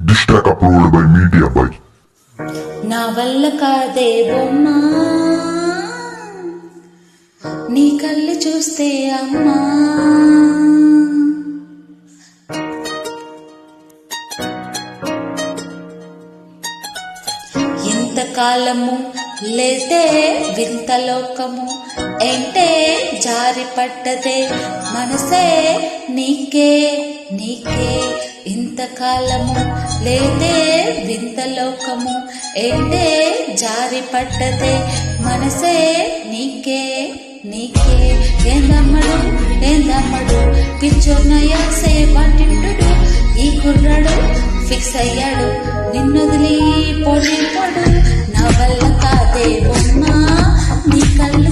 This track uploaded by Media Boy. నా వల్ల కాదే బొమ్మా నీ కళ్ళు చూస్తే అమ్మా ఇంతకాలము లేదే వింత లోకము ఏంటే జారి పట్టదే మనసే నీకే నీకే ఇంతకాలము లేదే వింత లోకము ఏంటే జారి పట్టదే మనసే నీకే నీకే ఏందమ్మడు పిచ్చోన్నయాసే వాటింటుడు ఈ కుర్రాడు ఫిక్స్ అయ్యాడు నిన్నొదిలి పొడి పొడు నా వల్ల కాదే బొమ్మ నీ కళ్ళు